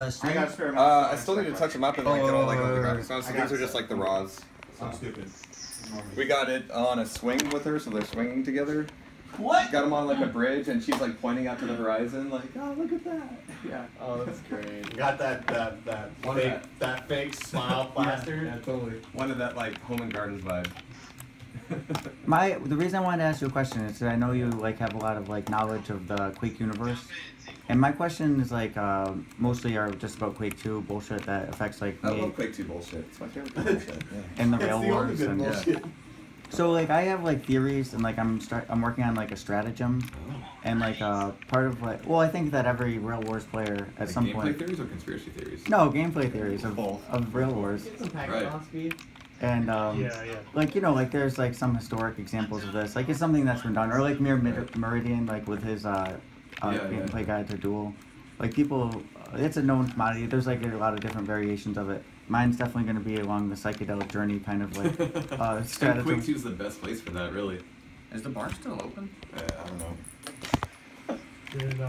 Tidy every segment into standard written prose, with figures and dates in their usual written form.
I still need to touch them up and like get all like all the graphics on. So these are just like the raws. I'm stupid. We got it on a swing with her, so they're swinging together. What? Got them on like a bridge, and she's like pointing out to the horizon, like, "Oh, look at that!" Yeah. Oh, that's great. Got that fake smile plastered. Yeah, totally. One of that like home and gardens vibe. The reason I wanted to ask you a question is that I know you like have a lot of like knowledge of the Quake universe, and my question is like mostly are just about Quake 2 bullshit that affects like I me. love Quake 2 bullshit. It's my favorite bullshit. Yeah. And the rail wars and bullshit. So like I have like theories and like I'm working on like a stratagem, and like part of like I think that every Rail Wars player at Like some gameplay point. theories or conspiracy theories? No, gameplay theories of Both. of Rail Wars. Right. And like like there's like some historic examples of this. Like it's something that's been done, or like Meridian, like with his gameplay guide to Duel. Like people, it's a known commodity. There's like a lot of different variations of it. Mine's definitely going to be along the psychedelic journey kind of like strategy. Quake 2 is the best place for that, really. Is the bar still open? I don't know. Did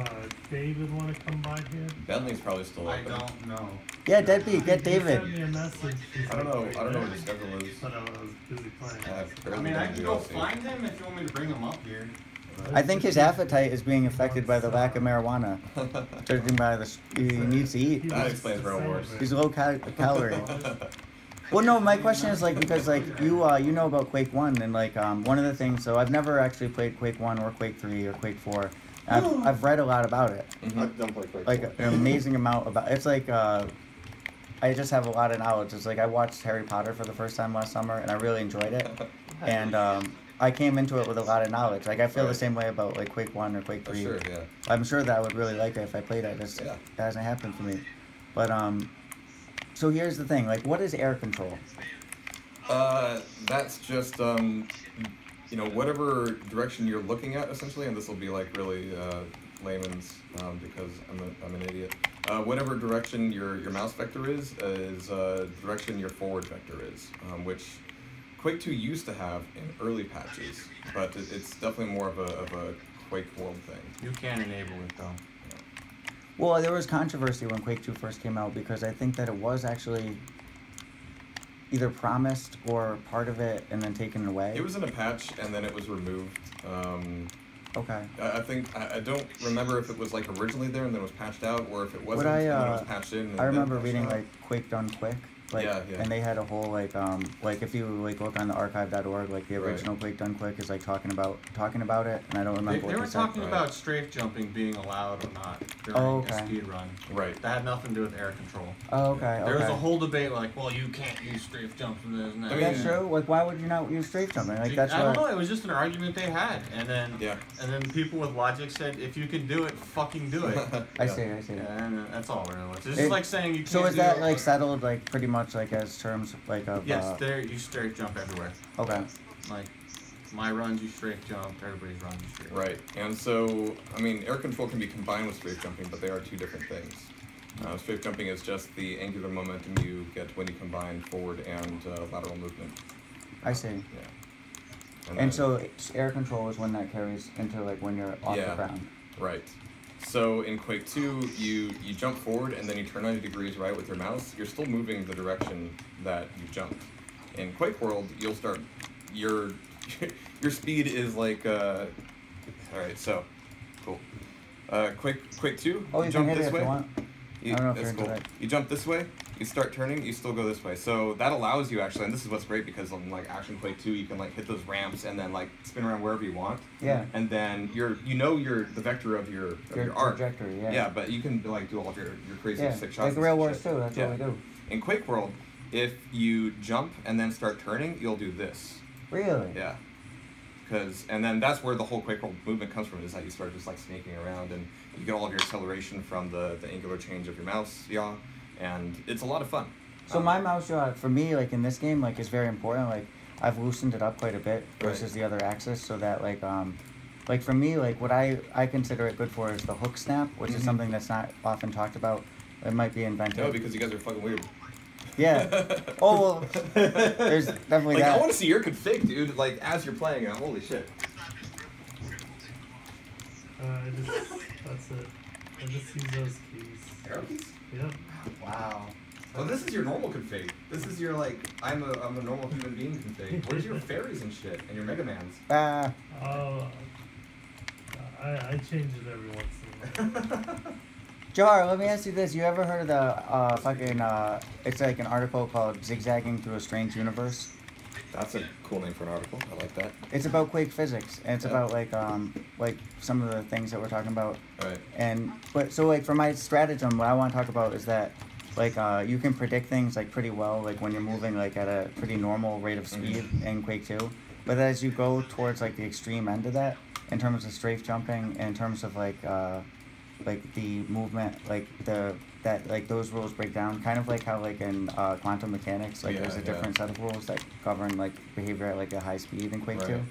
David want to come by here? Bentley's probably still I open. don't know. Yeah, Deadbeat, get He David. sent me a message. He's I don't like, know. I don't know what "Hey, his schedule is. But I was busy playing. I mean, I can go find him if you want me to bring him up here. I think his appetite is being affected by the lack of marijuana. Judging by he needs to eat. That explains Rail Wars. He's low calorie. Well, no, my question is like because like you know about Quake 1 and like one of the things. So I've never actually played Quake 1 or Quake 3 or Quake 4. I've read a lot about it. Mm-hmm. I don't play Quake. Like an amazing amount about. It's like I just have a lot of knowledge. It's like I watched Harry Potter for the first time last summer and I really enjoyed it. And I came into it with a lot of knowledge. Like I feel the same way about like Quake 1 or Quake 3. Sure, yeah. I'm sure that I would really like it if I played it. It hasn't happened for me. But so here's the thing. Like, what is air control? That's just you know, whatever direction you're looking at, essentially, and this will be like really layman's because I'm an idiot. Whatever direction your mouse vector is the direction your forward vector is, which Quake 2 used to have in early patches, but it's definitely more of a Quake World thing. You can enable it though. Well, there was controversy when Quake 2 first came out because I think that it was actually either promised or part of it and then taken away. It was in a patch and then it was removed. Okay. I think I don't remember if it was like originally there and then it was patched out, or if it wasn't and then it was patched in. And I remember then reading out. like Quake Done Quick. Like, and they had a whole like if you like look on the archive.org, like the original Quake Done Quick is like talking about it, and I don't remember what they they were said. talking about strafe jumping being allowed or not during a speed run. Right. That had nothing to do with air control. Oh, okay. There was a whole debate like, well, you can't use strafe jumps and this and that. I mean, that's true. Like, why would you not use strafe jumping? Like, that's I don't know. It was just an argument they had, and then people with logic said, if you can do it, fucking do it. I see. Yeah, and that's all it really was. It's just like saying you can't. So is that like settled, like pretty much like as terms like of? Yes, there you strafe jump everywhere. Okay. Like my runs, you strafe jump. Everybody's runs, you strafe. Right, and so I mean, air control can be combined with strafe jumping, but they are two different things. Strafe jumping is just the angular momentum you get when you combine forward and lateral movement. I see. Yeah. And so air control is when that carries into like when you're off the ground. Right. So in Quake 2, you jump forward and then you turn 90 degrees right with your mouse. You're still moving the direction that you jumped. In Quake World, you'll start your speed is like all right. So cool. Quake 2. Oh, you jump can hit this it way. if you want. I don't know if you're into cool. that. You jump this way, you start turning, you still go this way. So that allows you actually, and this is what's great because on like Action Quake 2, you can like hit those ramps and then like spin around wherever you want. Yeah. And then you're the vector of your arc. Trajectory, yeah. Yeah, but you can like do all of your crazy sick shots. Like Rail Wars too. That's what we do. In Quake World, if you jump and then start turning, you'll do this. Really? Yeah. And then that's where the whole Quake World movement comes from, is that you start just like snaking around and you get all of your acceleration from the angular change of your mouse yaw, and it's a lot of fun. So my mouse yaw, for me, like in this game, like is very important. Like I've loosened it up quite a bit versus the other axis, so that like for me, like what I consider it good for is the hook snap, which is something that's not often talked about. It might be invented. No, because you guys are fucking weird. Yeah. Oh, well, there's definitely like, that. I want to see your config, dude, like, as you're playing it. Holy shit. That's it. I just use those keys. Arrow keys? Yep. Wow. Well, this is your normal config. This is your like, I'm a normal human being config. Where's your fairies and shit and your Mega Mans? I change it every once in a while. Jehar, let me ask you this. You ever heard of the fucking, it's like an article called Zigzagging Through a Strange Universe? That's a cool name for an article. I like that. It's about Quake physics, and it's about like some of the things that we're talking about. Right. But so like for my stratagem, what I want to talk about is that like you can predict things like pretty well, like when you're moving like at a pretty normal rate of speed in Quake 2. But as you go towards like the extreme end of that, in terms of strafe jumping, and in terms of like the movement, like those rules break down, kind of like how like in quantum mechanics, like there's a different set of rules that govern like behavior at like a high speed in Quake 2.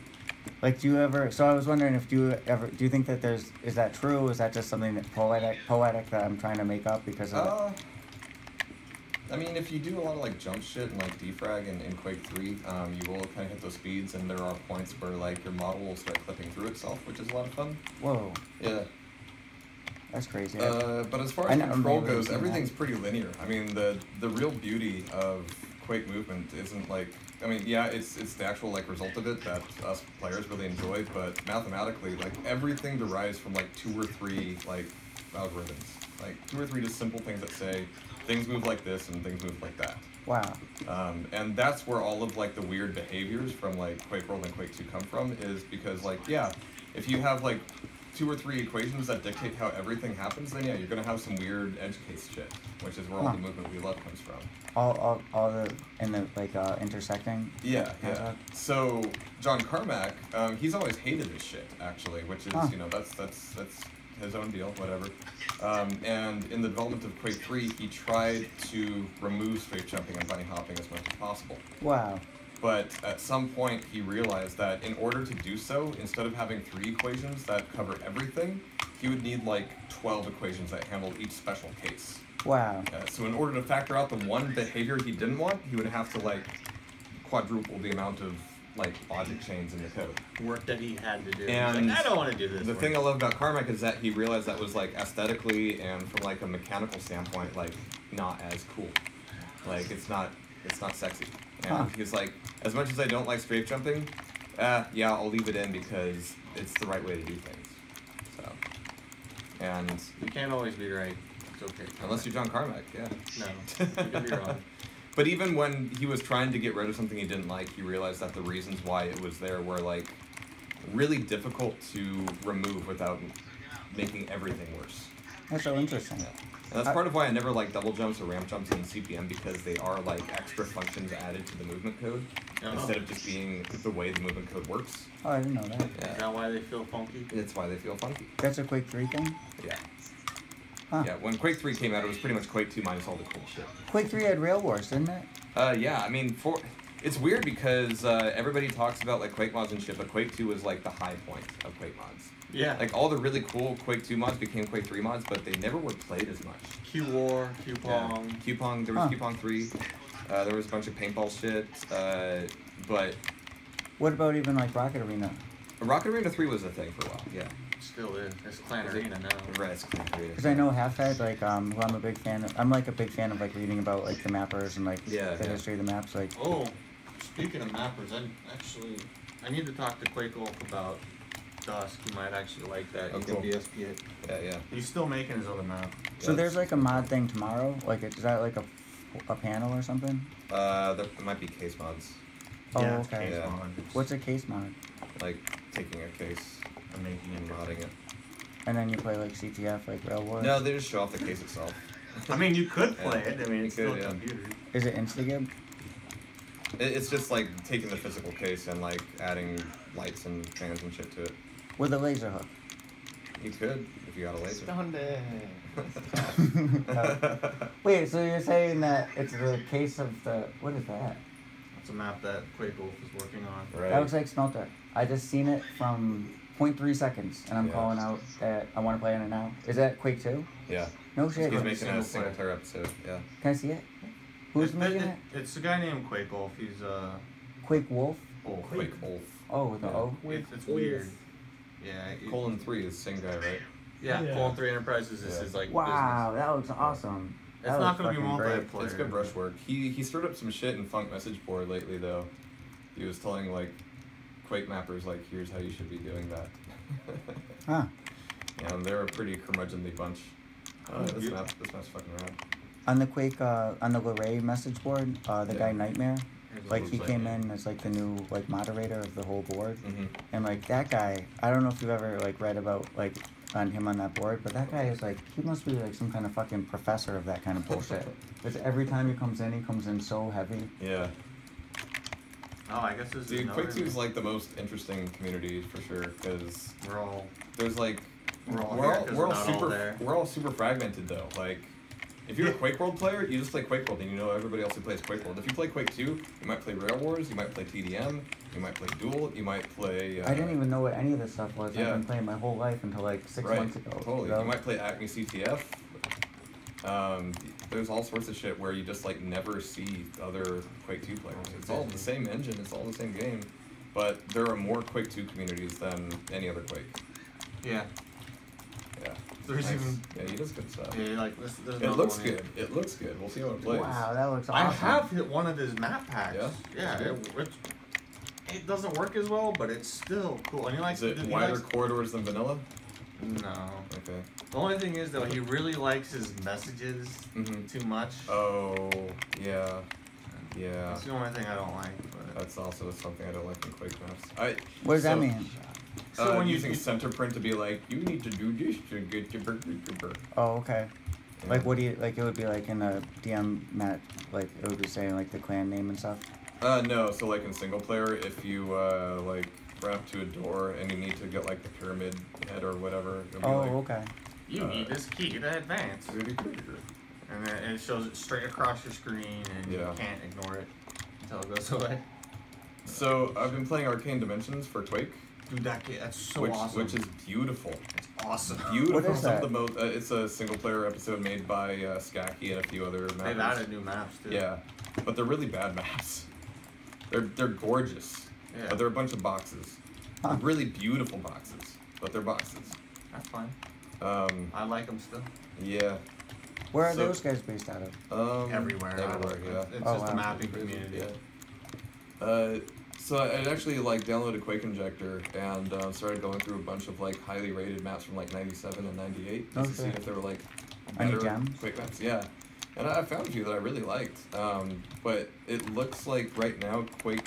Like, do you ever? So I was wondering if do you think that is that true? Is that just something that poetic that I'm trying to make up because of it? I mean, if you do a lot of like jump shit and like defrag in Quake 3, you will kind of hit those speeds, and there are points where like your model will start clipping through itself, which is a lot of fun. Whoa. Yeah. That's crazy. But as far as control goes, everything's pretty linear. I mean, the real beauty of Quake movement isn't like, I mean, yeah, it's the actual like result of it that us players really enjoy, but mathematically, like everything derives from like 2 or 3 like algorithms, like 2 or 3 just simple things that say things move like this and things move like that. Wow. And that's where all of like the weird behaviors from like Quake World and Quake 2 come from, is because like, yeah, if you have like 2 or 3 equations that dictate how everything happens, then yeah, you're gonna have some weird edge case shit, which is where all the movement we love comes from. All the in the like intersecting. Yeah, yeah. So John Carmack, he's always hated this shit actually, which is you know that's his own deal, whatever. And in the development of Quake 3, he tried to remove strafe jumping and bunny hopping as much as possible. Wow. But at some point, he realized that in order to do so, instead of having 3 equations that cover everything, he would need like 12 equations that handled each special case. Wow. So in order to factor out the one behavior he didn't want, he would have to like quadruple the amount of like logic chains in the code. Work that he had to do. And like, I don't want to do this. The thing I love about Carmack is that he realized that was like aesthetically and from like a mechanical standpoint, like not as cool. Like it's not sexy. And he's like, as much as I don't like strafe jumping, yeah, I'll leave it in because it's the right way to do things. So, and you can't always be right. It's okay. Unless you're John Carmack, yeah. No, you can be wrong. But even when he was trying to get rid of something he didn't like, he realized that the reasons why it was there were like really difficult to remove without making everything worse. That's so interesting. Yeah. And that's part of why I never like double jumps or ramp jumps in CPM, because they are like extra functions added to the movement code instead of just being the way the movement code works. Oh, I didn't know that. Yeah. Is that why they feel funky? It's why they feel funky. That's a Quake 3 thing? Yeah. Huh. Yeah, when Quake 3 came out, it was pretty much Quake 2 minus all the cool shit. Quake 3 had Rail Wars, didn't it? Yeah, I mean, it's weird because everybody talks about like Quake mods and shit, but Quake 2 was like the high point of Quake mods. Yeah. Like all the really cool Quake 2 mods became Quake 3 mods, but they never were played as much. Q-War, Q-Pong. Yeah. Q-Pong, there was Q-Pong 3. There was a bunch of paintball shit, but... What about even like Rocket Arena? Rocket Arena 3 was a thing for a while, yeah. Still is. It's Clan Arena now. Right, it's Clan Arena. Because I know Halfhead, like, who I'm a big fan of. I'm like a big fan of like reading about like the mappers and like the history of the maps. Like, oh, speaking of mappers, I need to talk to Quake Wolf about Dusk. You might actually like that. Oh, You cool. can BSP it. Yeah. He's still making his other map. so there's like a mod thing tomorrow. Like, is that like a panel or something? There might be case mods. Oh, Yeah, it's okay. case Yeah. mod. What's a case mod? Like taking a case I'm making and it. modding it. And then you play like CTF, like Rail Wars? No, they just show off the case itself. I mean, you could play it. I mean, You it's still could, a yeah. computer. Is it Instagib? It's just like taking the physical case and like adding lights and fans and shit to it. With a laser hook? You could, if you got a laser. Wait, so you're saying that it's the case of the... What is that? It's a map that Quake Wolf is working on. Right. That looks like Smelter. I just seen it from 0.3 seconds, and I'm calling out that I want to play on it now. Is that Quake 2? Yeah. No shit. He's making a single single player. player episode, yeah. Can I see it? Who's making it? It's a guy named Quake Wolf. He's Quake Wolf? Quake Wolf. Oh, with the O? It's weird. Yeah. Colon 3 is the same guy, right? Yeah. Yeah. Colon 3 Enterprises is his like Wow, that looks awesome. That not was going to be fucking great. multiplayer. It's good brush work. He stirred up some shit in Funk message board lately though. He was telling like Quake mappers like, here's how you should be doing that. Huh. Yeah, and they're a pretty curmudgeonly bunch. This map's fucking rad. On the Quake, on the Luray message board, the guy Nightmare, like he came in as like the new like moderator of the whole board, and like that guy, I don't know if you've ever like read about like on him on that board, but that guy is like, he must be like some kind of fucking professor of that kind of bullshit. Because every time he comes in so heavy. Yeah. Oh, I guess this is Quake 2 is like the most interesting community for sure, because there's like we're all super fragmented though. Like if you're a Quake World player, you just play Quake World and you know everybody else who plays Quake World. If you play Quake 2, you might play Rail Wars, you might play TDM, you might play Duel, you might play. I didn't even know what any of this stuff was. I've been playing my whole life until like 6 months ago. Totally. You might play Acme CTF. There's all sorts of shit where you just like never see other Quake 2 players. It's all the same engine, it's all the same game, but there are more Quake 2 communities than any other Quake. Yeah. Yeah. There's even. Yeah, he does good stuff. Yeah, like this. It looks good. It looks good. We'll see how it plays. Wow, that looks awesome. I have hit one of his map packs. Yeah. Yeah. It doesn't work as well, but it's still cool. And he likes. Is it wider corridors than vanilla? No. Okay. The only thing is though, he really likes his messages too much. Oh, yeah. Yeah. That's the only thing I don't like. But that's also something I don't like in Quake maps. What does that mean? So when using center print to be like, you need to do this to get your burger. Oh, okay. Yeah. Like what do you like? It would be like in a DM mat, like it would be saying like the clan name and stuff. No. So like in single player, if you like run up to a door and you need to get like the pyramid head or whatever. Oh, like, okay. You need this key to advance. And then it shows it straight across your screen, and you can't ignore it until it goes away. So I've been playing Arcane Dimensions for Quake. Dude, that's so awesome. Which is beautiful. It's awesome. Beautiful. What is that? It's a single-player episode made by Skaki and a few other maps. They've added new maps too. Yeah, but they're really bad maps. They're gorgeous, but they're a bunch of boxes. They're really beautiful boxes, but they're boxes. That's fine. I like them still. Yeah. Where are those guys based out of? Everywhere. Yeah. It's just a mapping community. Yeah. So I actually like downloaded Quake Injector and started going through a bunch of like highly rated maps from like '97 and '98 just to see if they were like better Quake maps. Yeah, and I found a few that I really liked. But it looks like right now Quake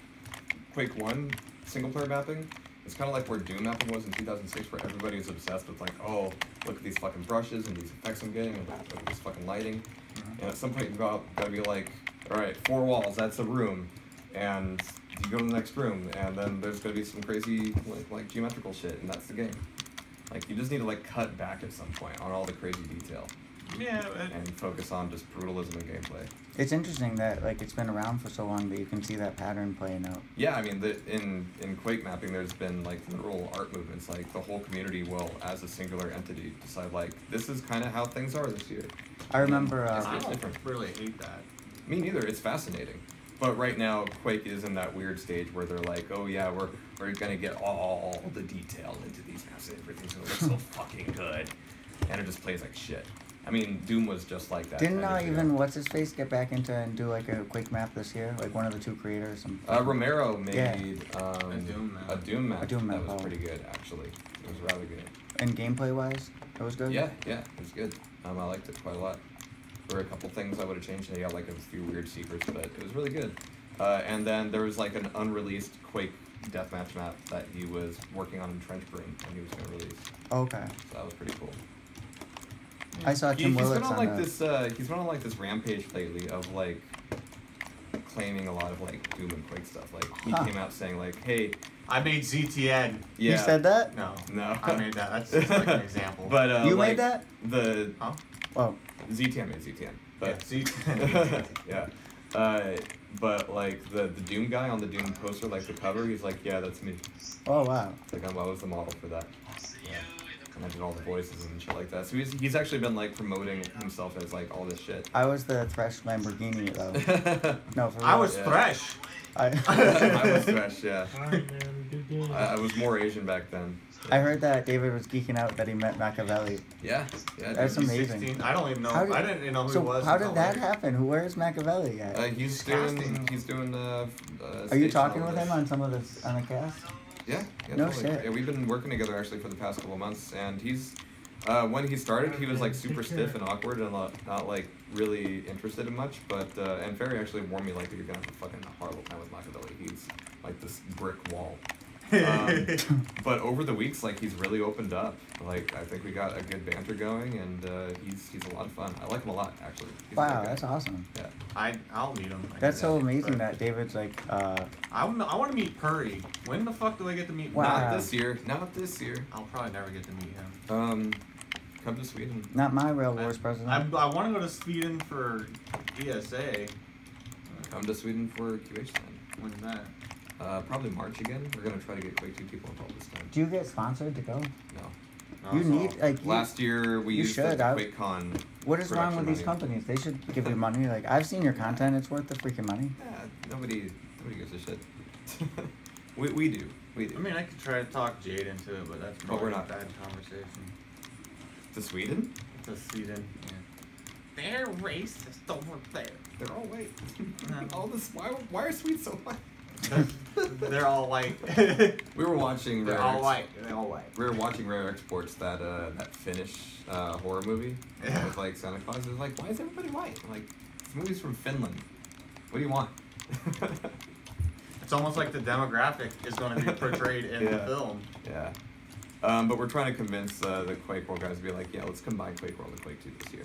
1 single player mapping is kind of like where Doom mapping was in 2006, where everybody is obsessed with like, oh, look at these fucking brushes and these effects I'm getting and look at this fucking lighting. And at some point you've gotta be like, all right, 4 walls, that's a room, and you go to the next room, and then there's gonna be some crazy like geometrical shit, and that's the game. Like you just need to like cut back at some point on all the crazy detail. Yeah. And focus on just brutalism and gameplay. It's interesting that like it's been around for so long that you can see that pattern playing out. Yeah, I mean, in Quake mapping, there's been like literal art movements. Like the whole community will, as a singular entity, decide like this is kind of how things are this year. I remember. I don't really hate that. Me neither. It's fascinating. But right now, Quake is in that weird stage where they're like, oh yeah, we're gonna get all the detail into these maps, and everything's gonna look so fucking good, and it just plays like shit. I mean, Doom was just like that. Didn't even what's-his-face get back into and do like a Quake map this year? Like one of the 2 creators? Romero made a Doom map. A Doom map. That was pretty good, actually. It was rather good. And gameplay-wise, it was good? Yeah, it was good. I liked it quite a lot. There were a couple things I would have changed. They got like a few weird secrets, but it was really good. And then there was like an unreleased Quake deathmatch map that he was working on in Trench Broom, and he was going to release. Okay. So that was pretty cool. I saw Tim Willits on like this. He's been on like this rampage lately of like claiming a lot of like Doom and Quake stuff. Like he came out saying like, "Hey, I made ZTN." Yeah. You said that? No. I made that. That's just like an example. But you like, made that? Oh. ZTN made ZTN. But yeah, ZTN. Yeah. But like the Doom guy on the Doom poster, like the cover, he's like, yeah, that's me. Oh wow. Like I was the model for that. Yeah. and I did all the voices and shit like that. So he's actually been like promoting himself as like all this shit. I was the Thresh Lamborghini though. No, for real. I was Thresh. I was Thresh, yeah. Alright, man. Good game. I was more Asian back then. I heard that David was geeking out that he met Makaveli. Yeah. That's dude. amazing. 16. I don't even know. I didn't even know who So he was. how did that happen? Where's Makaveli at? He's doing. Are you talking with him on some of this on the cast? Yeah. No totally. shit. Yeah, we've been working together actually for the past couple of months, and he's. When he started, he was like super stiff and awkward and not like really interested in much. But and Ferry actually warned me like that you're gonna have a fucking horrible time with Makaveli. He's like this brick wall. But over the weeks, like he's really opened up. Like I think we got a good banter going, and he's a lot of fun. I like him a lot actually. Wow, that's awesome. Yeah. I'll meet him. That's so amazing that David's like. I want to meet Purry. When the fuck do I get to meet? Wow. Not this year. Not this year. I'll probably never get to meet him. Come to Sweden. Not my Rail Wars president. I want to go to Sweden for ESA. Come to Sweden for QH time. When's that? Probably March again. We're gonna try to get Quake 2 people involved this time. Do you get sponsored to go? No. You need like Last year we used the QuakeCon. What is wrong with these money. companies? They should give you money. Like I've seen your content; it's worth the freaking money. Yeah, nobody gives a shit. we do. I mean, I could try to talk Jade into it, but that's probably we're not. a bad conversation. To Sweden? To Sweden, yeah. They're racist over there. They're all white. All this. Why are Swedes so white? They're all white. We were watching. They're all white. They're all white. We were watching Rare Exports, that Finnish horror movie with like Santa Claus. It was like, why is everybody white? I'm like, this movie's from Finland. What do you want? It's almost like the demographic is going to be portrayed in the film. Yeah. But we're trying to convince the Quake World guys to be like, yeah, let's combine Quake World and Quake 2 this year.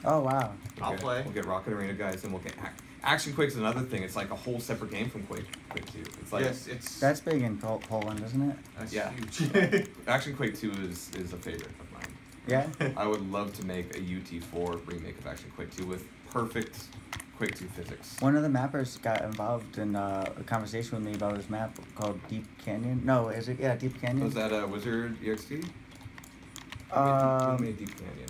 Oh wow. I'll play. We'll get Rocket Arena guys, and we'll get Action Quake's another thing. It's like a whole separate game from Quake 2. It's like that's big in Poland, isn't it? That's huge. Action Quake 2 is a favorite of mine. Yeah. I would love to make a UT4 remake of Action Quake 2 with perfect Quake 2 physics. One of the mappers got involved in a conversation with me about his map called Deep Canyon. No, is it? Yeah, Deep Canyon. Was that Wizard EXT? Who made Deep Canyon?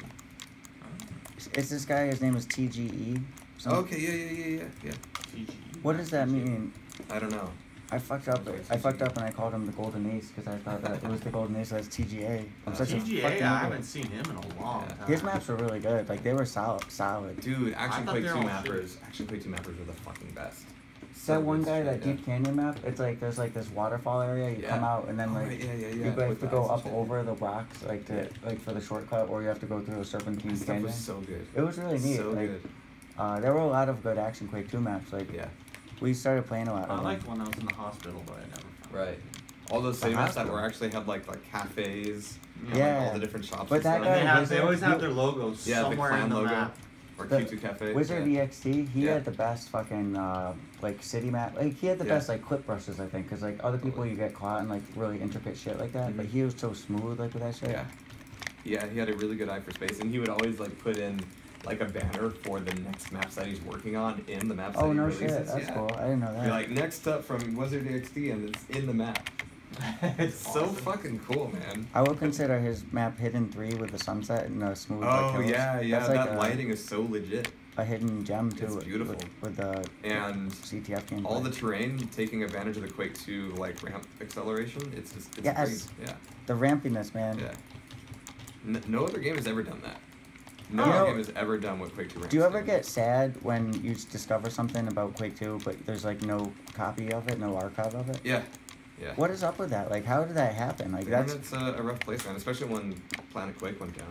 It's this guy. His name is TGE. Okay, yeah. TGE. What does that mean? I don't know. I fucked up and I called him the Golden Ace because I thought that it was the Golden Ace. That's TGA. I'm such a TGA, fucking I idiot. haven't seen him in a long time. His maps were really good. Like they were solid. Dude, Action Quake 2 they're all mappers. Action Quake 2 mappers are the fucking best. That one guy, that Deep Canyon map, it's like there's like this waterfall area. You come out and then like you have to go up over the rocks like like for the shortcut, or you have to go through a serpentine That canyon. was so good. It was really neat. So like, good. There were a lot of good Action Quake 2 maps. Like we started playing a lot. I liked one that was in the hospital, but I never found Right. All those city maps that were actually had like cafes. Yeah. Like all the different shops. But that and guy, they always have their logos somewhere the clan in the logo. map. Or Q2 Cafe. Wizard EXT, he had the best fucking like city map. Like he had the best like clip brushes, I think, because like other people you get caught in like really intricate shit like that, but he was so smooth like with that shit. Yeah, he had a really good eye for space, and he would always like put in like a banner for the next map site he's working on in the map site. Oh no releases. shit, that's cool. I didn't know that. Be like next up from Wizard EXT, and it's in the map. It's so fucking cool, man. I would consider his map Hidden 3 with the sunset and a smooth. Oh like, yeah, That's that like lighting is so legit. A hidden gem too. It's beautiful. With the and CTF game. All the terrain taking advantage of the Quake 2 like ramp acceleration. It's great. Yeah. The rampiness, man. Yeah. No other game has ever done that. No other game has ever done what Quake 2 ramps. Do you ever get sad when you discover something about Quake 2, but there's like no copy of it, no archive of it? Yeah. Yeah. What is up with that? Like, how did that happen? Like, It's a rough place, man. Especially when Planet Quake went down.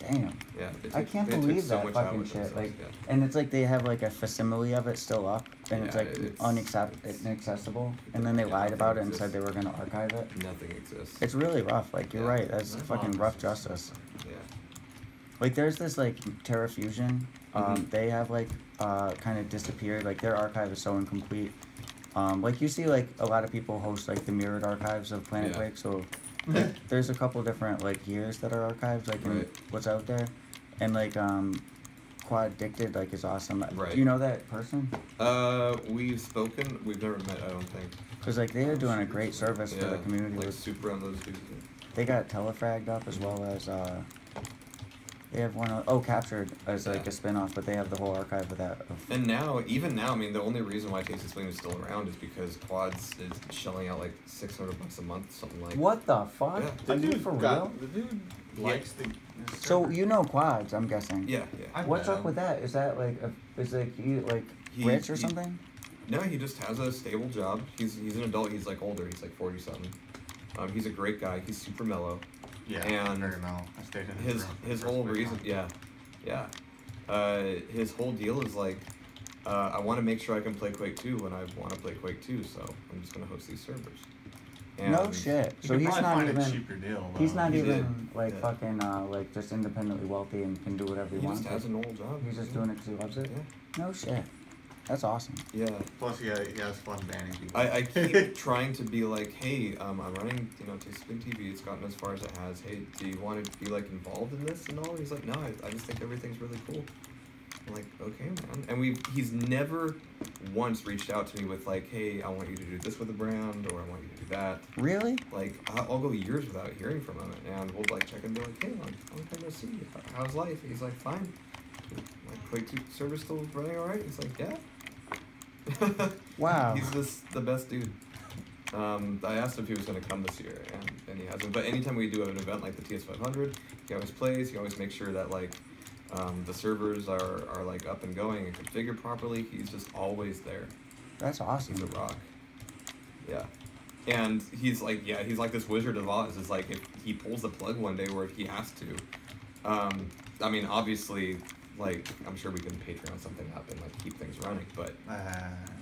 Damn. Yeah. I can't believe that fucking shit. Like, and it's like they have like a facsimile of it still up, and it's like inaccessible. And then they lied about it and said they were gonna archive it. Nothing exists. It's really rough. Like you're right. That's fucking rough justice. Yeah. Like there's this like Terra Fusion. They have like kind of disappeared. Like their archive is so incomplete. Like you see like a lot of people host like the mirrored archives of Planet Quake. So there's a couple different like years that are archived like in what's out there, and like Quad Addicted like is awesome. Do you know that person? We've spoken. We've never met. I don't think. Cause like they are doing a great service for the community. Like super on those dudes. They got Telefragged up as well as they have one Captured as like a spin-off, but they have the whole archive of that. And now, even now, I mean, the only reason why TastyTV is still around is because Quads is shelling out like $600 a month, something like. What the fuck? Yeah. Are you for real? The dude likes the. So you know Quads, I'm guessing. Yeah. What's up with that? Is that like he rich or something? No, he just has a stable job. He's an adult. He's like older. He's like 40-something. He's a great guy. He's super mellow. Yeah, and very mellow. I stayed in his whole reason, his whole deal is like, I want to make sure I can play Quake 2 when I want to play Quake 2, so I'm just gonna host these servers. And no shit. So he's not even. A cheaper deal, he's not even fucking like just independently wealthy and can do whatever he wants. He just has a normal job. He's just doing it because he loves it. Yeah. No shit. That's awesome. Yeah. Plus, he has fun banning people. I keep trying to be like, hey, I'm running, TastyTV. It's gotten as far as it has. Hey, do you want to be like involved in this and all? And he's like, no, I just think everything's really cool. I'm like, okay, man. And he's never once reached out to me with like, hey, I want you to do this with the brand, or I want you to do that. Really? Like, I'll go years without hearing from him, and we'll like check and be like, hey, long time no see. How's life? He's like, fine. Like, Quake 2 server's still running all right? He's like, yeah. Wow. He's just the best dude. I asked him if he was going to come this year, and he hasn't. But anytime we do an event like the TS500, he always plays. He always makes sure that like the servers are like up and going and configured properly. He's just always there. That's awesome. He's a rock. Yeah. And he's like this Wizard of Oz. It's like if he pulls the plug one day or if he has to. I mean, obviously, like, I'm sure we can Patreon something up and like keep things running,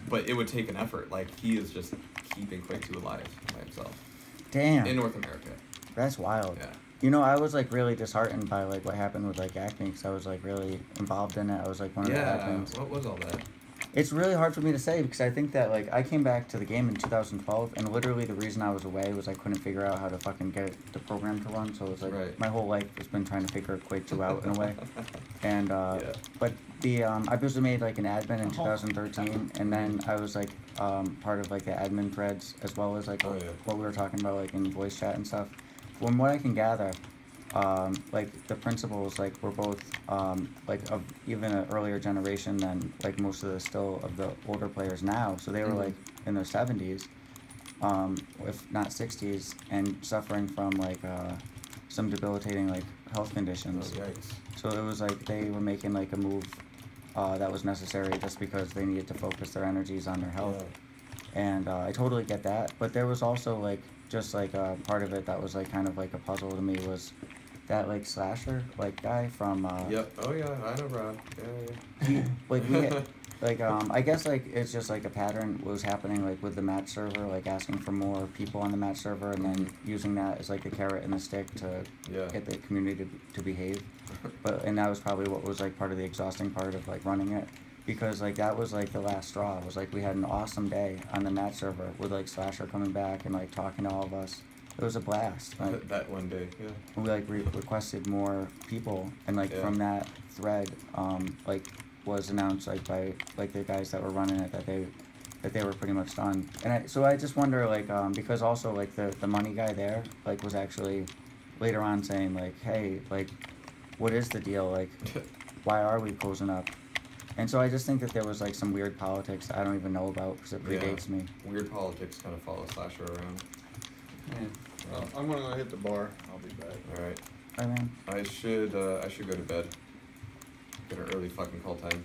but it would take an effort. Like, he is just keeping Quake 2 alive by himself. Damn. In North America. That's wild. Yeah. You know, I was like really disheartened by like what happened with like Acme, because I was like really involved in it. I was like one of the admins. What was all that? It's really hard for me to say, because I think that like I came back to the game in 2012, and literally the reason I was away was I couldn't figure out how to fucking get the program to run. So it was like my whole life has been trying to figure Quake 2 out in a way. And but the I was made like an admin in 2013, and then I was like part of like the admin threads, as well as like what we were talking about like in voice chat and stuff. From what I can gather, like the principals like were both like of even an earlier generation than like most of the older players now. So they were like in their 70s, if not 60s, and suffering from like some debilitating like health conditions. So it was like they were making like a move that was necessary just because they needed to focus their energies on their health. And I totally get that, but there was also like just like part of it that was like kind of like a puzzle to me was that like slasher like guy from Yep. Oh yeah, I know Rob. Yeah. He, like we had, like I guess like it's just like a pattern was happening like with the match server, like asking for more people on the match server and then using that as like the carrot and the stick to get the community to behave. And that was probably what was like part of the exhausting part of like running it. Because like that was like the last straw. It was like we had an awesome day on the match server with like Slasher coming back and like talking to all of us. It was a blast. Like, that one day, yeah. We like requested more people, and like from that thread, like was announced like by like the guys that were running it that they were pretty much done. And so I just wonder like because also like the money guy there like was actually later on saying like, hey, like what is the deal, like why are we closing up? And so I just think that there was like some weird politics that I don't even know about because it predates me. Weird politics kind of follow Slasher around. Well, I'm gonna go hit the bar. I'll be back. All right. I mean, I should go to bed. Get an early fucking call time.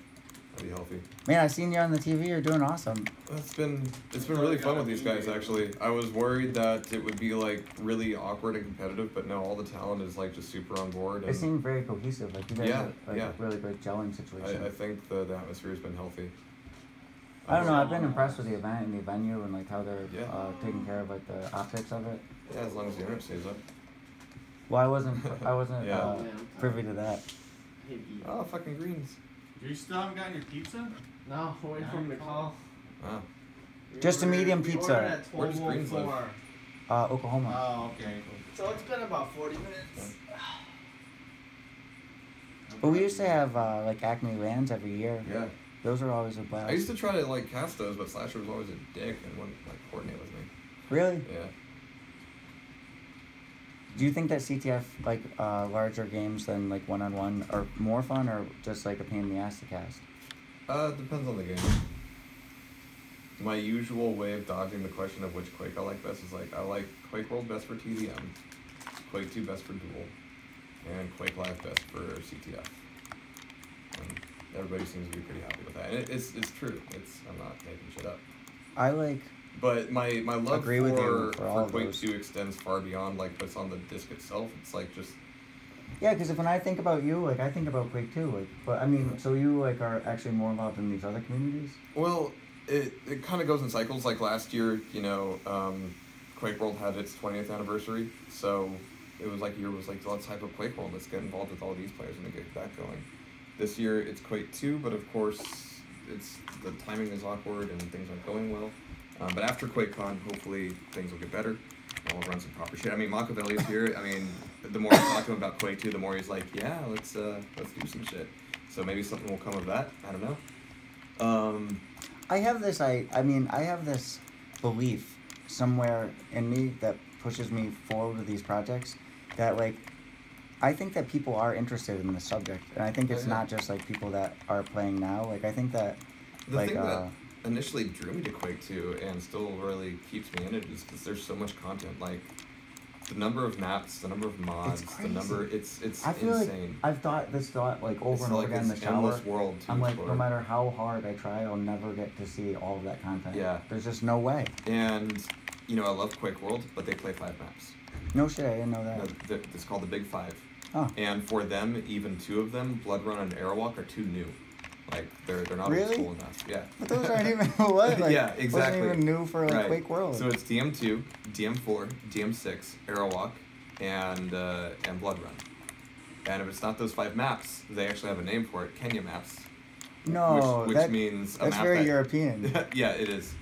I'll be healthy. Man, I seen you on the TV. You're doing awesome. It's been really fun with these guys actually. I was worried that it would be like really awkward and competitive, but no, all the talent is like just super on board. It seemed very cohesive. Like you guys had like a really good gelling situation. I think the atmosphere has been healthy. I don't know. I've been impressed with the event and the venue and like how they're taking care of like the optics of it. Yeah, as long as the internet stays up. Well, I wasn't privy to that. Oh, fucking greens. You still haven't gotten your pizza? No, wait for him to call. Oh. Just a medium pizza. At Where does Greens live? Oklahoma. Oh, okay. So it's been about 40 minutes. But we used to have like Acme Lands every year. Yeah. Those are always a blast. I used to try to like cast those, but Slasher was always a dick and wouldn't like coordinate with me. Really? Yeah. Do you think that CTF, like, larger games than, like, one-on-one are more fun or just, like, a pain in the ass to cast? Depends on the game. My usual way of dodging the question of which Quake I like best is, like, I like Quake World best for TDM, Quake 2 best for Duel, and Quake Live best for CTF. And everybody seems to be pretty happy with that. And it's true. I'm not making shit up. I like... But my love for Quake 2 extends far beyond, like, what's on the disc itself. It's, like, just... Yeah, because when I think about you, like, I think about Quake 2, like, but, I mean, so you, like, are actually more involved in these other communities? Well, it kind of goes in cycles. Like, last year, you know, Quake World had its 20th anniversary, so it was, like, let's hype up Quake World, let's get involved with all these players and get that going. This year, it's Quake 2, but, of course, the timing is awkward and things aren't going well. But after QuakeCon, hopefully things will get better and we'll run some proper shit. I mean, Makaveli is here. I mean, the more I talk to him about Quake 2, the more he's like, yeah, let's do some shit. So maybe something will come of that. I don't know. I have this belief somewhere in me that pushes me forward with these projects that, like, I think that people are interested in the subject. And I think it's not just, like, people that are playing now. Like, I think that, the thing that initially drew me to Quake 2 and still really keeps me in it is because there's so much content. Like, the number of maps, the number of mods, the number, it's I feel insane. Like I've thought this thought, like, over and over again in the shower. Endless world to I'm like, explore. no matter how hard I try, I'll never get to see all of that content. Yeah. There's just no way. And, you know, I love Quake World, but they play 5 maps. No shit, I didn't know that. No, it's called the Big 5. Oh. And for them, even 2 of them, Blood Run and Airwalk, are too new. Like, they're not really? old school enough. Yeah. But those aren't even what? Like, yeah, exactly. Wasn't even new for, like, right. Quake World. So it's DM2, DM4, DM6, Airwalk, and Blood Run. And if it's not those 5 maps, they actually have a name for it, Kenya maps. No, which means a map that's very European. Yeah, it is.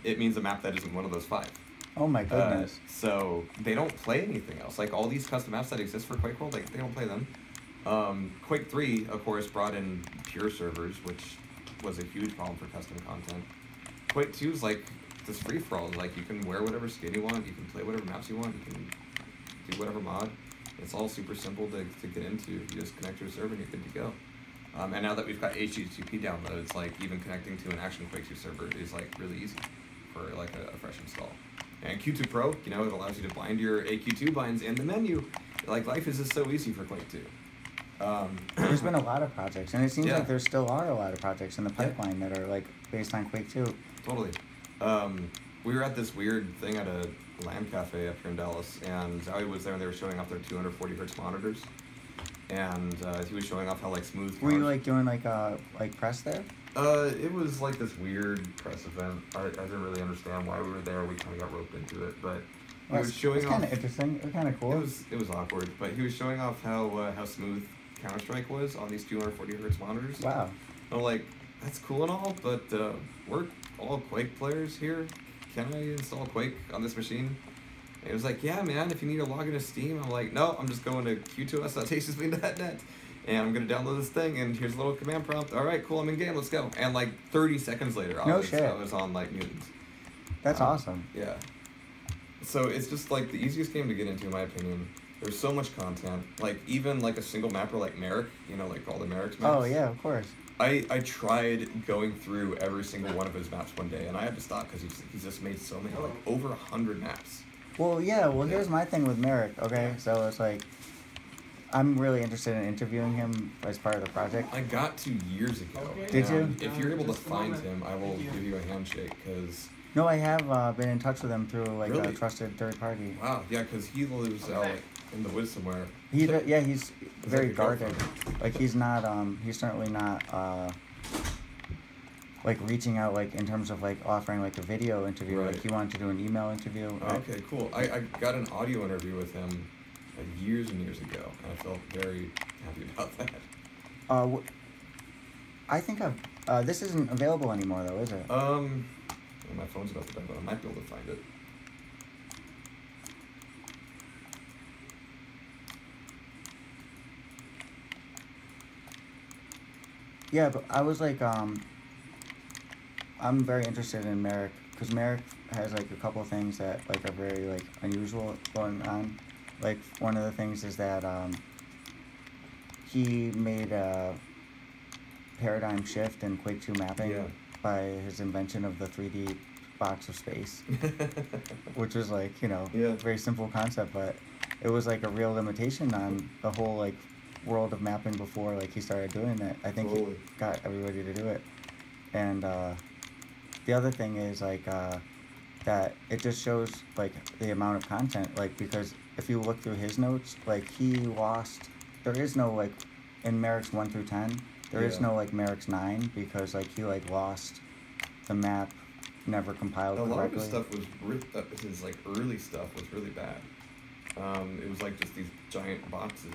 It means a map that isn't one of those 5. Oh my goodness. So they don't play anything else. Like, all these custom maps that exist for Quake World, like, they don't play them. Quake 3, of course, brought in pure servers, which was a huge problem for custom content. Quake 2 is like this free-for-all. Like, you can wear whatever skin you want, you can play whatever maps you want, you can do whatever mod. It's all super simple to get into. You just connect to a server and you're good to go. And now that we've got HTTP downloads, like, even connecting to an Action Quake 2 server is, like, really easy for, like, a fresh install. And Q2 Pro, you know, it allows you to bind your AQ2 binds in the menu. Like, life is just so easy for Quake 2. There's been a lot of projects, and it seems like there still are a lot of projects in the pipeline that are, like, based on Quake 2. Totally. We were at this weird thing at a LAN cafe up here in Dallas, and Zowie was there, and they were showing off their 240 hertz monitors. And he was showing off how, like, smooth. Were you, like, doing, like press there? It was like this weird press event. I didn't really understand why we were there. We kind of got roped into it, but he was showing off. It's kind of interesting. It was kind of cool. It was awkward, but he was showing off how smooth Counter-Strike was on these 240 hertz monitors. Wow. I'm like, that's cool and all, but we're all Quake players here. Can I install Quake on this machine? And he was like, yeah, man, if you need to log into Steam. I'm like, no, I'm just going to q2s.tastysv.net, and I'm going to download this thing, and here's a little command prompt. All right, cool, I'm in game, let's go. And, like, 30 seconds later, I was on, like, Mutants. That's awesome. Yeah. So it's just, like, the easiest game to get into, in my opinion. There's so much content. Like, even, like, a single mapper like Merrick, you know, like, all the Merrick's maps. Oh, yeah, of course. I tried going through every single one of his maps one day, and I had to stop because he's just made so many, like, over 100 maps. Well, yeah, here's my thing with Merrick, okay? So it's like, I'm really interested in interviewing him as part of the project. I got to years ago. Did you? If you're able to find him, I will give you a handshake, because... No, I have been in touch with him through, like, really? a trusted third party. Wow, yeah, because he lives out in the woods somewhere. He's very guarded. Like, he's not, he's certainly not, like, reaching out, like, in terms of, like, offering, like, a video interview. Right. Like, he wanted to do an email interview. Okay, cool. I got an audio interview with him years and years ago, and I felt very happy about that. I think this isn't available anymore, though, is it? Well, my phone's about to die, but I might be able to find it. Yeah, but I was like, I'm very interested in Merrick, because Merrick has, like, a couple of things that, like, are very, like, unusual going on. like one of the things is that he made a paradigm shift in Quake 2 mapping by his invention of the 3D box of space, which was like, you know, a very simple concept, but it was like a real limitation on the whole like world of mapping before like he started doing it. I think he got everybody to do it. And the other thing is like that it just shows like the amount of content, like, because if you look through his notes, like he lost, there is no like in Merrick's 1 through 10, there is no like Merrick's 9 because like he like lost the map, never compiled correctly. A lot of his stuff was his like early stuff was really bad. It was like just these giant boxes.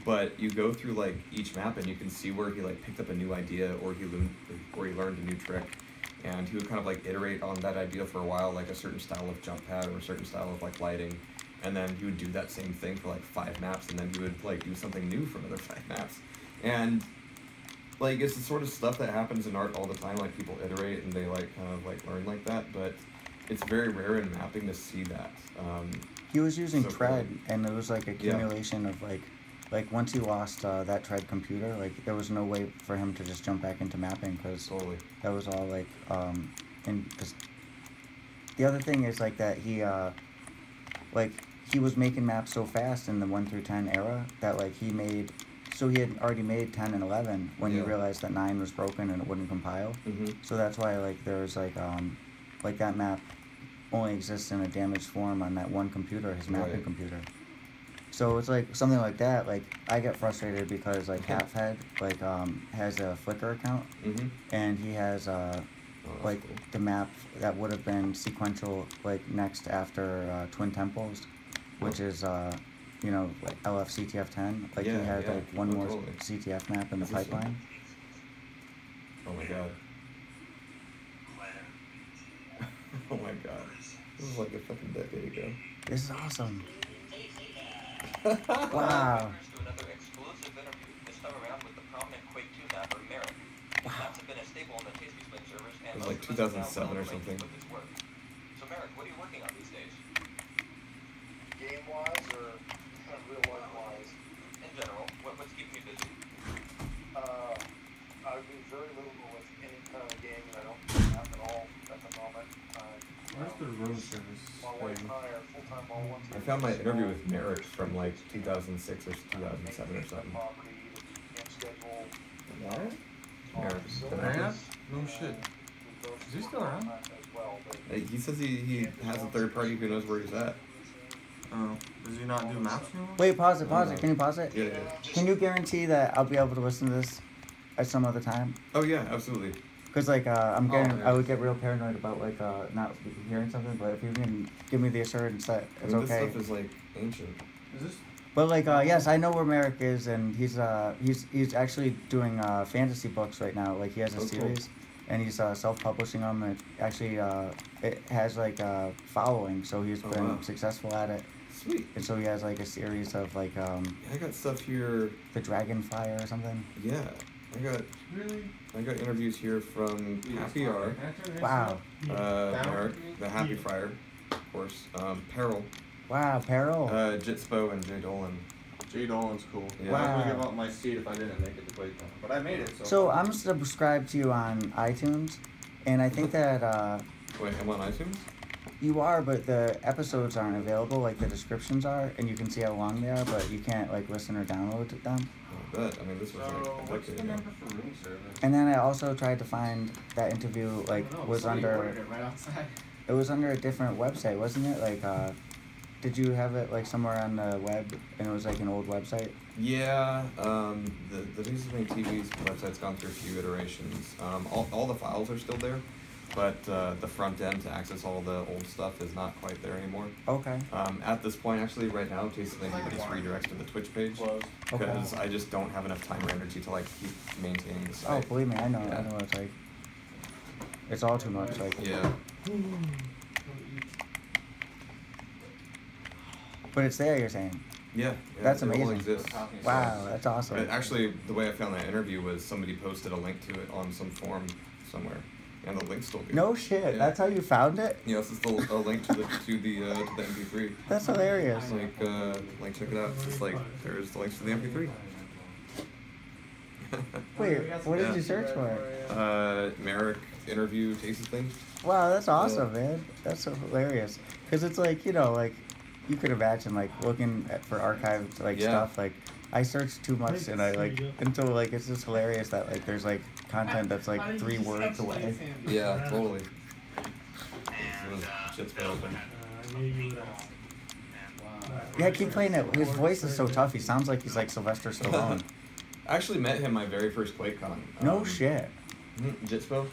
But you go through like each map and you can see where he like picked up a new idea or he learned a new trick, and he would kind of like iterate on that idea for a while, like a certain style of jump pad or a certain style of like lighting, and then he would do that same thing for like 5 maps, and then he would like do something new for another 5 maps. And like it's the sort of stuff that happens in art all the time, like people iterate and they like kind of like learn like that, but it's very rare in mapping to see that. He was using Tread, and it was like accumulation of like once he lost that Tread computer, like there was no way for him to just jump back into mapping because that was all like and just the other thing is like that he was making maps so fast in the 1 through 10 era that like he had already made 10 and 11 when he realized that 9 was broken and it wouldn't compile. So that's why like there's like that map only exists in a damaged form on that one computer, his mapping computer. So it's like something like that. Like I get frustrated because like Halfhead like has a Flickr account, and he has like the map that would have been sequential like next after Twin Temples, which is you know, like LF CTF 10. Like he had like one more CTF map in the pipeline. Oh my god. Oh my god. This is like a fucking decade ago. This is awesome. Wow. Another exclusive interview, this time around with the prominent Quake 2 mapper, Merrick. Maps have been a staple on the TastyTV servers, and it was like 2007 or something. So Merrick, what are you working on these days? Game-wise or kind of real-life-wise? In general, what's keeping you busy? I do very little with any kind of game, and I don't do that at all at the moment. Where's the room service? My wife and I are full-time volunteers. I found my interview with Merrick from like 2006 or 2007 or something. What? Merrick? No shit. Is he still around? He says he has a third party who knows where he's at. Oh, does he not do maps anymore? Wait, pause it. Can you pause it? Yeah. Can you guarantee that I'll be able to listen to this at some other time? Oh yeah, absolutely. Because like I would get real paranoid about like not hearing something, but if you can give me the assurance that it's okay. This stuff is like ancient. Is this? But like yes, I know where Merrick is, and he's actually doing fantasy books right now. Like he has a series, and he's self-publishing them. And actually it has like a following, so he's been successful at it. Sweet. And so he has like a series of like I got stuff here. The Dragonfire or something. Yeah. I got interviews here from Happy R. Wow. Merrick, the Happy Friar, of course. Peril. Wow, Peril. Jitspo and Jay Dolan. Jay Dolan's cool. Yeah. Wow. I was gonna give up my seat if I didn't make it to QuakeCon, but I made it. So I'm subscribed to you on iTunes, and I think that Wait, I'm on iTunes? You are, but the episodes aren't available, like the descriptions are, and you can see how long they are, but you can't like listen or download them. I bet. I mean, this was like a decade ago. And then I also tried to find that interview, like, was under, it was under a different website, wasn't it? Like, did you have it like somewhere on the web, and it was like an old website? Yeah, the TastyTV's website's gone through a few iterations. All the files are still there, but the front end to access all the old stuff is not quite there anymore. Okay. At this point, actually, right now, TastyTV just redirects to the Twitch page because I just don't have enough time or energy to like keep maintaining the site. Oh, believe me, I know. I know what it's like. It's all too much. Like. Yeah. But it's there, you're saying? Yeah. That's it all amazing. exists. Wow, that's awesome. Actually, the way I found that interview was somebody posted a link to it on some forum somewhere. and the link's still good. No shit. That's how you found it? Yeah, this is the link to the MP3. That's hilarious. Like check it out. It's just like there's the links to the MP3. Wait, what did you search for? Merrick interview Tasty thing. Wow, that's awesome, man. That's so hilarious. Because it's like, you know, like, you could imagine, like, looking for archived, like, stuff. Like, I search too much, and I, like, until, like, it's just hilarious that, like, there's, like, content that's, like, 3 words away. Yeah, totally. Shit's been open. Yeah, keep playing it. His voice is so tough. He sounds like he's, like, Sylvester Stallone. I actually met him my very first QuakeCon. No shit. Jitspo?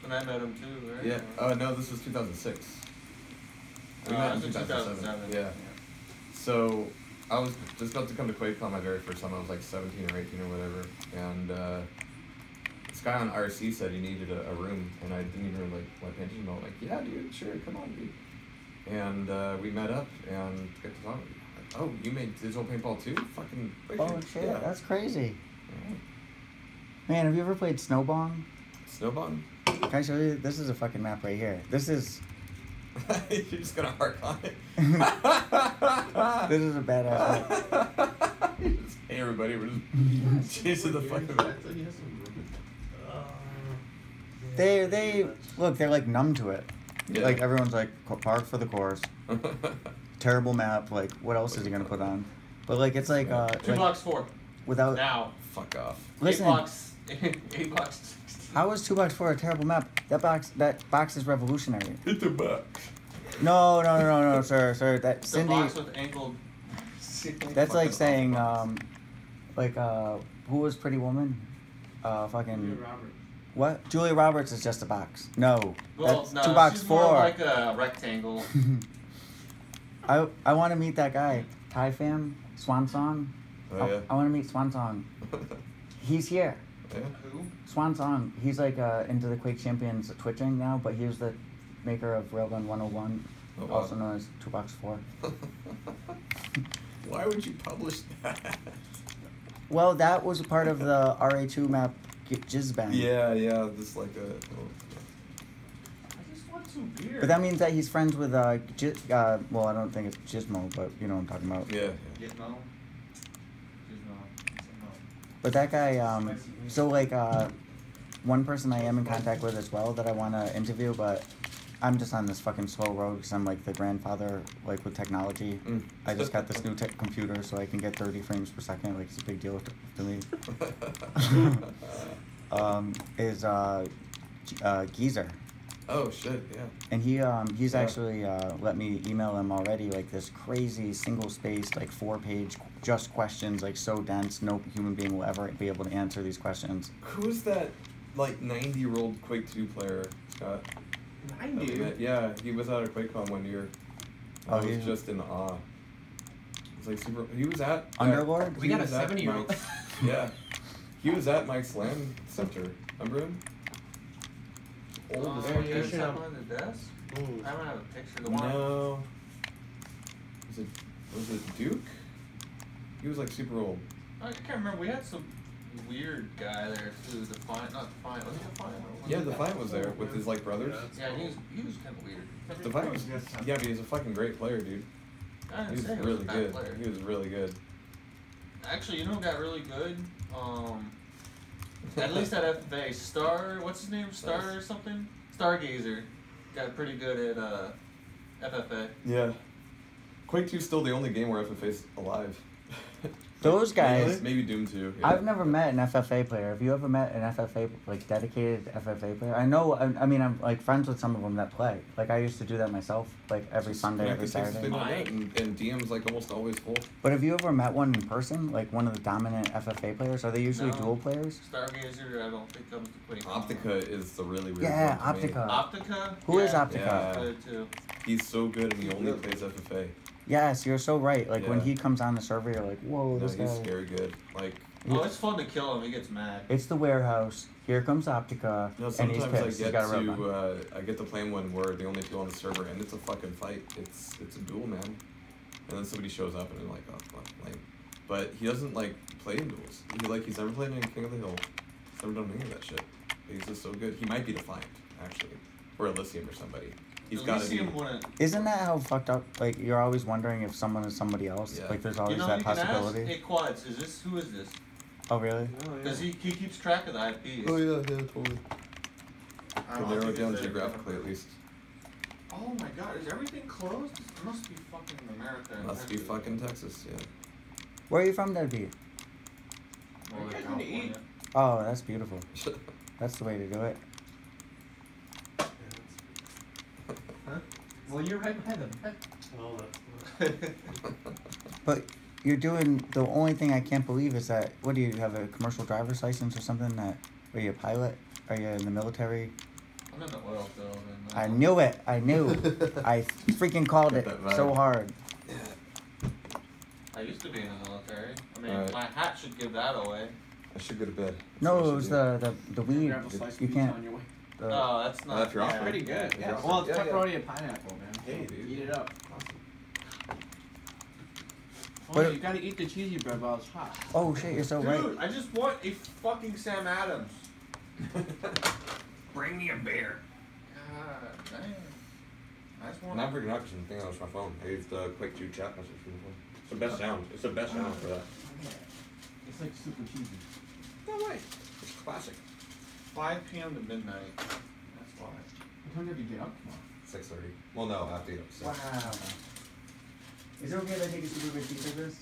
And I met him too, right? Yeah. No, this was 2006. We met in 2007. Yeah. So I was just about to come to QuakeCon my very first time. I was like 17 or 18 or whatever, and this guy on RC said he needed a room, and I didn't even like pay attention. I was like, yeah, dude, sure, come on, dude. And we met up and got to talk. Like, oh, you made digital paintball too? Fucking. Oh shit, yeah. that's crazy. Yeah. Man, have you ever played Snowbong? Snowbong? Can I show you? This is a fucking map right here. This is. You're just gonna hark on it. This is a badass map. Hey everybody, we're just chasing the fucking map. They look, they're like numb to it. Yeah. Like everyone's like park for the course. Terrible map. Like what else is he gonna put on? But like it's like 2 bucks 4. without Now. Fuck off. Listen. 8 bucks. 8 bucks. How is 2 bucks for a terrible map? That box is revolutionary. Hit the box. No, sir. That The Cindy. box with angled. That's like saying who was Pretty Woman? Fucking. What? Julia Roberts is just a box. No. Well, that's no, 2 bucks she's 4. more like a rectangle. I want to meet that guy. Thai fam, Swan Song. Oh yeah. I want to meet Swan Song. He's here. Yeah. Who? Swan Song. He's like into the Quake Champions twitching now, but he was the maker of Railgun 101, Oh, wow. also known as 2 bucks 4. Why would you publish that? Well, that was a part of the RA2 map Jizzbang. Yeah, just like a. I just want some beer. But that means that he's friends with well, I don't think it's Gizmo, but you know what I'm talking about. Yeah. Gizmo. But that guy, so like one person I am in contact with as well that I want to interview, but I'm just on this fucking slow road because I'm like the grandfather, like with technology. I just got this new computer so I can get 30 frames per second. Like it's a big deal to me. Is Geezer. Oh shit, yeah. And he's actually let me email him already like this crazy single-spaced like 4-page just questions, like so dense no human being will ever be able to answer these questions. Who's that like 90-year-old Quake 2 player, Scott? 90? Yeah, he was at a QuakeCon one year. I was just in awe. It's like super. He was at Underlord? We got a 7-year-old. Yeah, he was at Mike's LAN Center. Remember him? Old as fuck. Is that on the desk? I don't have a picture of the one. No. Was it Duke? He was like super old. I can't remember. We had some weird guy there too. Defiant, not Defiant. Was he Defiant? Yeah, Defiant was there with his like brothers. Yeah, he was kind of weird. Defiant was, yeah, but he's a fucking great player, dude. I He didn't was say he really was a bad good. player. He was really good. Actually, you know who got really good? At least at FFA. What's his name? Star or something? Stargazer. Got pretty good at FFA. Yeah. Quake 2 is still the only game where FFA's alive. Those guys. Maybe Doom 2. Yeah. I've never met an FFA player. Have you ever met an FFA, like, dedicated FFA player? I know, I mean, I'm, like, friends with some of them that play. Like, I used to do that myself, like, every Sunday, every Saturday. And DM's, like, almost always full. But have you ever met one in person? Like, one of the dominant FFA players? Are they usually dual players? Stargazer, I don't think comes to Quake. Optica is the really weird Yeah, one to me. Optica. Optica? Who is Optica? Yeah. Good too. He's so good and he only plays FFA. Yes, you're so right. Like, when Yeah. he comes on the server, you're like, whoa, No, this he's guy. scary good. Like, Oh, it's fun to kill him. He gets mad. It's the warehouse. Here comes Optica. no, and he's sometimes pissed. I He's get got a rope on. to I get to play one where the only two on the server and it's a fucking fight. It's a duel, man. And then somebody shows up and I'm like, oh fuck, lame. But he doesn't like play in duels. He's never played in King of the Hill. He's never done any of that shit. But he's just so good. He might be Defiant. actually, or Elysium or somebody. He's got to be. Isn't that how fucked up? Like you're always wondering if someone is somebody else. Yeah. Like there's always that possibility. Hey Quads, who is this? Oh really? Because he keeps track of the IPs. Oh yeah, totally. So narrow it down geographically at least. Oh my god, is everything closed? It must be fucking America. And Must be Texas. fucking Texas, yeah. Where are you from, Deadbeat? Well, like California. Oh, that's beautiful. That's the way to do it. Well, you're right by them. Oh, that's But you're doing the only thing I can't believe is that what do you have a commercial driver's license or something that are you a pilot? Are you in the military? I'm in the oil field. And, I knew it. I knew. I freaking called it so hard. I used to be in the military. I mean, my hat should give that away. I should go to bed. No, it was the weed. Grab a slice You of can't. pizza on your way. Oh, that's not. if you're off, Pretty good. Yeah. Yeah. Well, it's Yeah, pepperoni and pineapple, man. Hey, dude. Eat it up. Oh, But- you gotta eat the cheesy bread while it's hot. Oh shit, you're so Dude, right. I just want a fucking Sam Adams. Bring me a beer. God damn. I just want. Not bringing up because I'm thinking on my phone. I used the Quake 2 chat message from the phone. It's the best sound. It's the best sound for that. It's like super cheesy. No way. It's classic. 5 p.m. to midnight. That's why. What time did you get up tomorrow? 6:30. Well, no, I have to get up 6. Wow. Is it okay if I take a super big piece of this?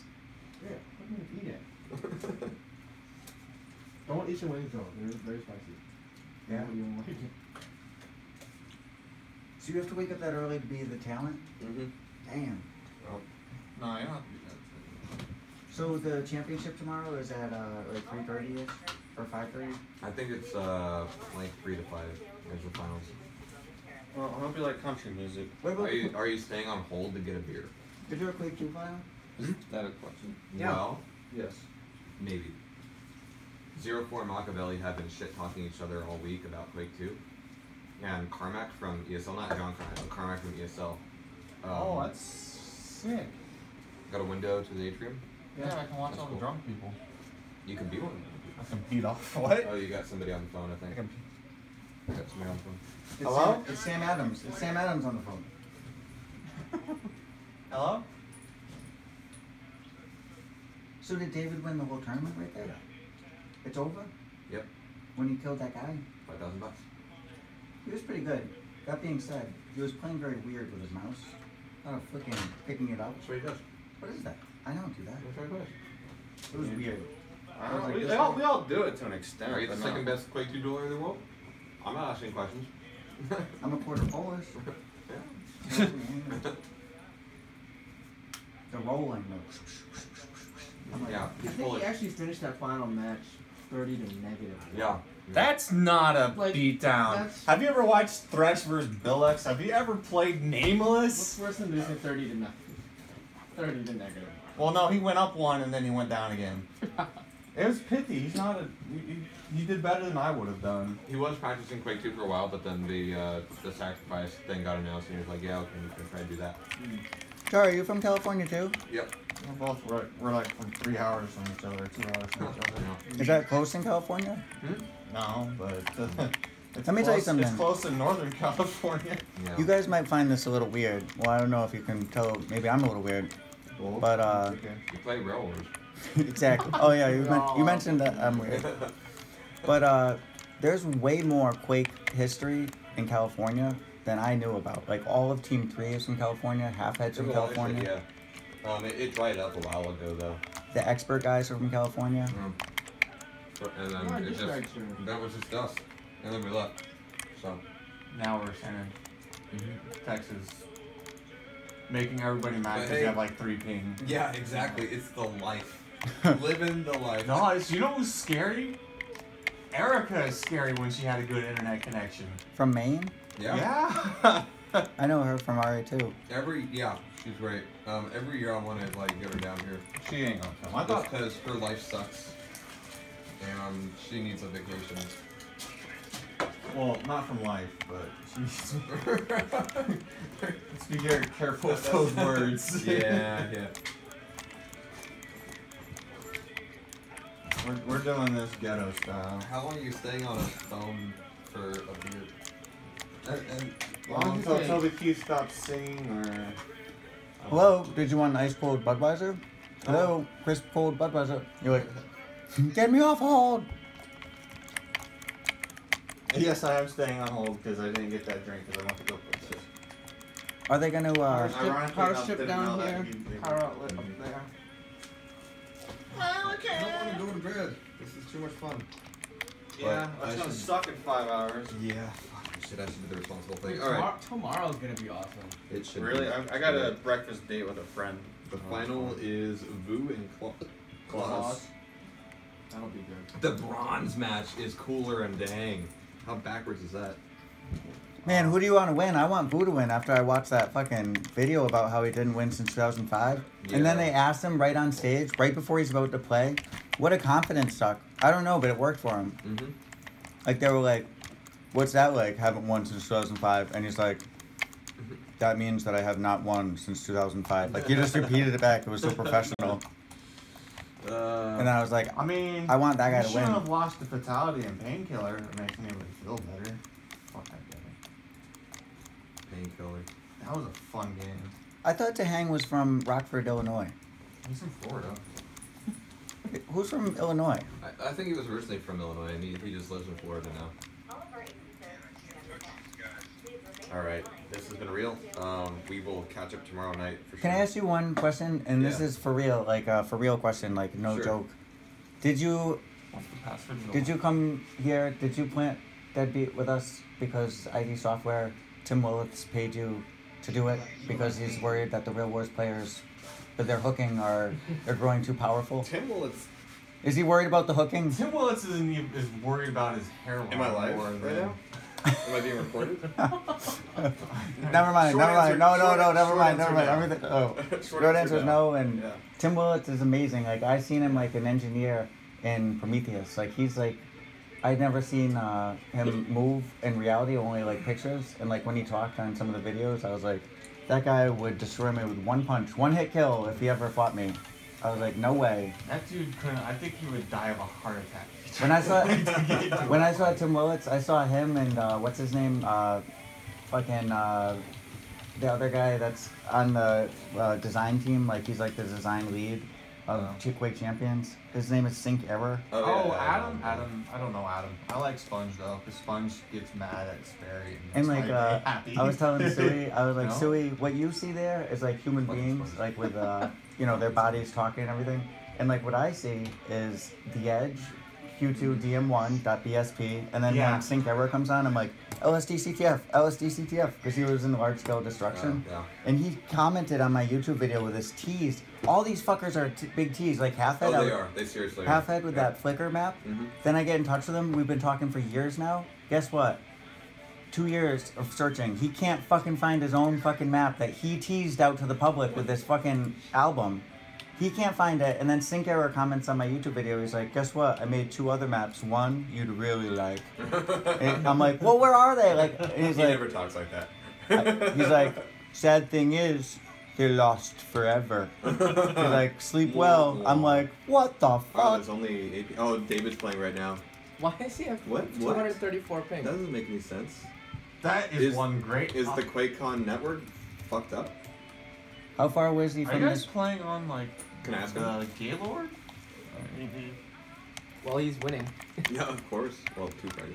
Yeah, I'm gonna eat it. Don't eat your wings though. They're very spicy. Yeah. You won't like it. So you have to wake up that early to be the talent? Mm-hmm. Damn. Well, No, you don't have to do that. So the championship tomorrow is at like 3:30ish or 5:30? I think it's like 3 to 5 is the finals. Well, I hope you like country music. What about Are you staying on hold to get a beer? Did you a Quake 2 file? Is that a question? Yeah. Well, Yes. maybe. 04 and Makaveli have been shit talking each other all week about Quake 2. And Carmack from ESL, not John Carmack, but Carmack from ESL. Oh, that's sick. Got a window to the atrium. Yeah, I can watch That's all cool. the drunk people. You can be one. I can beat off. What? Oh, you got somebody on the phone, I think. You got somebody on the phone. Hello? It's Sam Adams. It's Sam Adams on the phone. Hello? So did David win the whole tournament right there? It's over? Yep. When he killed that guy? $5,000. He was pretty good. That being said, he was playing very weird with his mouse. Not a flicking, picking it up. That's what he does. What is that? I don't do that. That's what he does. It was weird. I don't know, like, we, this all, guy- we all do it to an extent. Are you the but second no. best Quake 2 dueler in the world? I'm not asking questions. I'm a quarter Polish. Yeah. The rolling though. I'm like, Yeah. I He's think Polish. he actually finished that final match 30 to negative. Yeah. That's not a Like, beatdown. that's- Have you ever watched Thresh vs. Willits? Have you ever played What's Nameless? worse than losing 30 to nothing? 30 to negative. Well, no, he went up one and then he went down again. It was pithy. He's not a. He did better than I would have done. He was practicing Quake 2 for a while, but then the sacrifice thing got announced, and he was like, "Yeah, okay, we can try to do that." Jehar, are you from California too? Yep. We're both we're like from 3 hours from each other, 2 hours from each other. Is that close in California? No, but it's Let me tell you close- something. It's close in Northern California. Yeah. You guys might find this a little weird. Well, I don't know if you can tell. Maybe I'm a little weird. But Okay. You play Railroad. exactly. Oh yeah, you mentioned that I'm weird. But there's way more Quake history in California than I knew about. Like all of Team 3 is from California, Halfhead's from California. Yeah. It dried up a while ago though. The expert guys are from California. And then Why it just just like to- that was just us, and then we left. So. Now we're sending Texas, making everybody mad But because hey- you have like 3 ping. Yeah, exactly. It's the life. Living the life. No, you know who's scary? Erica is scary when she had a good internet connection. From Maine? Yeah. I know her from RA too. She's great. Every year I want to like get her down here. She ain't gonna come. I Just thought because her life sucks, and she needs a vacation. well, not from life, but she's. Let's be very careful with those words. Yeah. We're doing this ghetto style. How long are you staying on a phone for a beer? Until the key stops singing or... Hello, did you want an ice cold Budweiser? Hello, crisp cold Budweiser. You're like, get me off hold. Yes, I am staying on hold because I didn't get that drink because I want to go places. Are they gonna Power strip down here, power outlet up there. I don't want to go to bed. This is too much fun. Yeah, But it's I gonna should- suck in 5 hours. Yeah, fuck, I should do the responsible thing. Alright. Tomorrow's gonna be awesome. It should Really? be. I got a breakfast date with a friend. The final is Vu and Claus. That'll be good. The bronze match is cooler and dang. How backwards is that? Man, who do you want to win? I want Vu to win after I watched that fucking video about how he didn't win since 2005. Yeah. And then they asked him right on stage, right before he's about to play, what a confidence suck. I don't know, but it worked for him. Mm-hmm. Like, they were like, what's that like? Haven't won since 2005. And he's like, that means that I have not won since 2005. Like, he just repeated it back. It was so professional. And then I was like, I mean, I want that guy to shouldn't win. have lost the fatality and painkiller. It makes anybody feel better. Fuck that guy. Painkiller. That was a fun game. I thought Jehar was from Rockford, Illinois. He's from Florida. Who's from Illinois? I think he was originally from Illinois and he just lives in Florida now. Alright, this has been real. We will catch up tomorrow night for sure. Can I ask you one question? And this is for real, like a for real question, like no Sure. joke. Did you come here? Did you plant Deadbeat with us because ID Software, Tim Willits paid you to do it because he's worried that the Real Wars players that they're hooking they're growing too powerful? Tim Willits. Is he worried about the hooking? Tim Willits is worried about his hairline. Am I live more right than- now? Am I being recorded? Never mind. Short answer- No, short never mind. answer no. Everything. Oh, Short short answer is no. no. And Yeah. Tim Willits is amazing. Like I seen him like an engineer in Prometheus. Like he's like, I'd never seen him move in reality, only like pictures. And like when he talked on some of the videos, I was like, that guy would destroy me with one punch, one hit kill if he ever fought me. I was like, no way. That dude couldn't. I think he would die of a heart attack. When I saw Tim Willits, I saw him and what's his name, the other guy that's on the design team. Like he's like the design lead of Quake Champions. His name is Sync Error. Oh, Adam. I don't know Adam. I like Sponge though, because Sponge gets mad at Sperry. And that's like why he's happy. I was telling Sui, I was like, No? Sui, what you see there is like human beings, like with their bodies talking and everything. And like what I see is the Edge, Q2DM1.bsp, and then when Sync Error comes on, I'm like, LSD-CTF, because he was in large scale destruction. Yeah. And he commented on my YouTube video with his tees. All these fuckers are big tees, like Halfhead. Oh, they are. They seriously are. Halfhead with that Flickr map. Mm-hmm. Then I get in touch with him. We've been talking for years now. Guess what? 2 years of searching. He can't fucking find his own fucking map that he teased out to the public with this fucking album. He can't find it, and then Sync Error comments on my YouTube video. He's like, guess what? I made 2 other maps. One you'd really like. And I'm like, well, where are they? Like, and he's He like, never talks like that. he's like, sad thing is, they're lost forever. He's like, sleep well. I'm like, what the Oh, fuck? there's only 8. Oh, David's playing right now. Why is he at What? 234 ping? That doesn't make any sense. That is one great. Is the QuakeCon network fucked up? How far away is he Are from you guys this? playing on like Can I ask him? Gaylord? Well, he's winning. Yeah, of course. Well, 2 Fridays.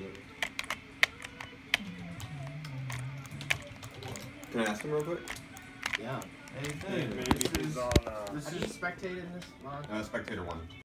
Can I ask him real quick? Yeah. Hey, Maybe this he's is on. Have you spectated this long? Spectator 1.